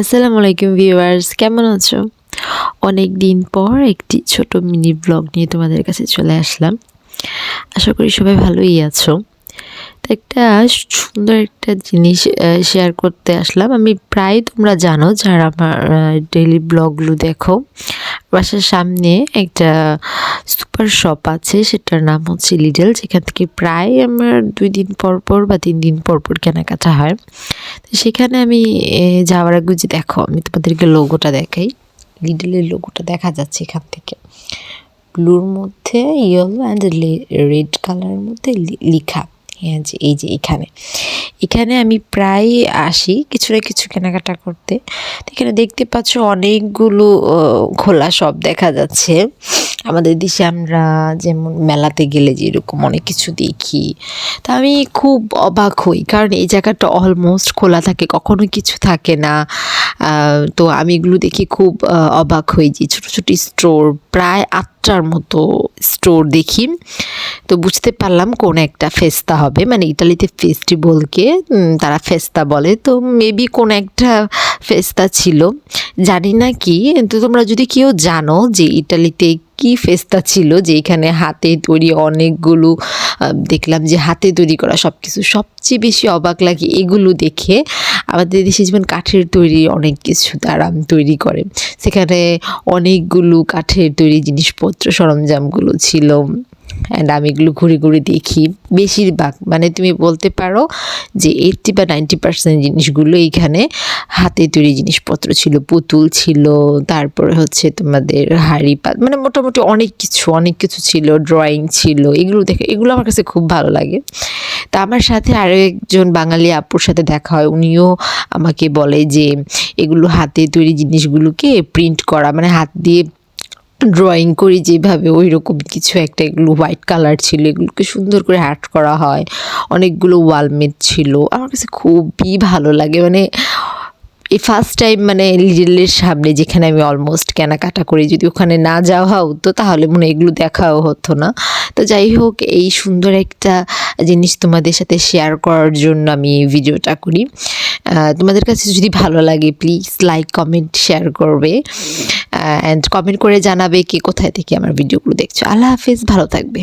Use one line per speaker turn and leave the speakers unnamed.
আসসালামু আলাইকুম ভিউয়ার্স, কেমন আছো? অনেক দিন পর একটি ছোট মিনি ব্লগ নিয়ে তোমাদের কাছে চলে আসলাম। আশা করি সবাই ভালোই আছো। তো একটা সুন্দর একটা জিনিস শেয়ার করতে আসলাম। আমি প্রায় তোমরা জানো যারা আমার ডেইলি ব্লগগুলো দেখো, বাসার সামনে একটা সুপার শপ আছে, সেটার নাম হচ্ছে লিডল, যেখান থেকে প্রায় আমার 2 দিন পর পর বা 3 দিন পর পর কেনাকাটা হয়। তো সেখানে আমি যাওয়ার আগে যে দেখো, আমি তোমাদেরকে লোগোটা দেখাই। লিডলের লোগোটা দেখা যাচ্ছে এখান থেকে, ব্লুর মধ্যে ইয়েলো অ্যান্ড রেড কালারের মধ্যে লেখা। হ্যাঁ, যে এই যে এখানে আমি প্রায় আসি কিছু না কিছু কেনাকাটা করতে। এখানে দেখতে পাচ্ছ অনেকগুলো খোলা শপ দেখা যাচ্ছে। আমাদের দেশে আমরা যেমন মেলাতে গেলে যেরকম অনেক কিছু দেখি, তা আমি খুব অবাক হই, কারণ এই জায়গাটা অলমোস্ট খোলা থাকে, কখনো কিছু থাকে না। তো আমি এগুলো দেখি খুব অবাক হই যে ছোটো ছোটো স্টোর, প্রায় 8টার মতো স্টোর দেখি। তো বুঝতে পারলাম কোন একটা ফেস্তা হবে, মানে ইতালিতে ফেস্টিভ্যালকে তারা ফেস্তা বলে। তো মেবি কোন একটা ফেস্তা ছিল, জানি না কি। তো তোমরা যদি কেউ জানো যে ইটালিতে কি ফেস্তা ছিল, যে এখানে হাতে তৈরি অনেকগুলো দেখলাম যে হাতে তৈরি করা সব কিছু, সবচেয়ে বেশি অবাক লাগে এগুলো দেখে। আমাদের দেশে যেমন কাঠের তৈরি অনেক কিছু তারা তৈরি করে, সেখানে অনেকগুলো কাঠের তৈরি জিনিসপত্র সরঞ্জামগুলো ছিল। অ্যান্ড আমি এগুলো ঘুরে ঘুরে দেখি। বেশিরভাগ, মানে তুমি বলতে পারো যে 80 বা 90% জিনিসগুলো এইখানে হাতে তৈরি জিনিসপত্র ছিল। পুতুল ছিল, তারপরে হচ্ছে তোমাদের হাঁড়ি মানে মোটামুটি অনেক কিছু ছিল, ড্রয়িং ছিল। এগুলো আমার কাছে খুব ভালো লাগে। তা আমার সাথে আরও একজন বাঙালি আপুর সাথে দেখা হয়, উনিও আমাকে বলে যে এগুলো হাতে তৈরি জিনিসগুলোকে প্রিন্ট করা, মানে হাত দিয়ে ড্রয়িং করি যেভাবে, ওই রকম কিছু একটা। এগুলো হোয়াইট কালার ছিল, এগুলোকে সুন্দর করে আর্ট করা হয়। অনেকগুলো ওয়ালমেট ছিল, আমার কাছে খুবই ভালো লাগে। মানে এই ফার্স্ট টাইম, মানে লিডলের সামনে যেখানে আমি অলমোস্ট কেনাকাটা করি, যদি ওখানে না যাওয়া হতো তাহলে মনে এগুলো দেখাও হতো না। তো যাই হোক, এই সুন্দর একটা জিনিস তোমাদের সাথে শেয়ার করার জন্য আমি ভিডিওটা করি। তোমাদের কাছে যদি ভালো লাগে প্লিজ লাইক, কমেন্ট, শেয়ার করবে অ্যান্ড কমেন্ট করে জানাবে কে কোথায় থেকে আমার ভিডিওগুলো দেখছো। আল্লাহ হাফেজ, ভালো থাকবে।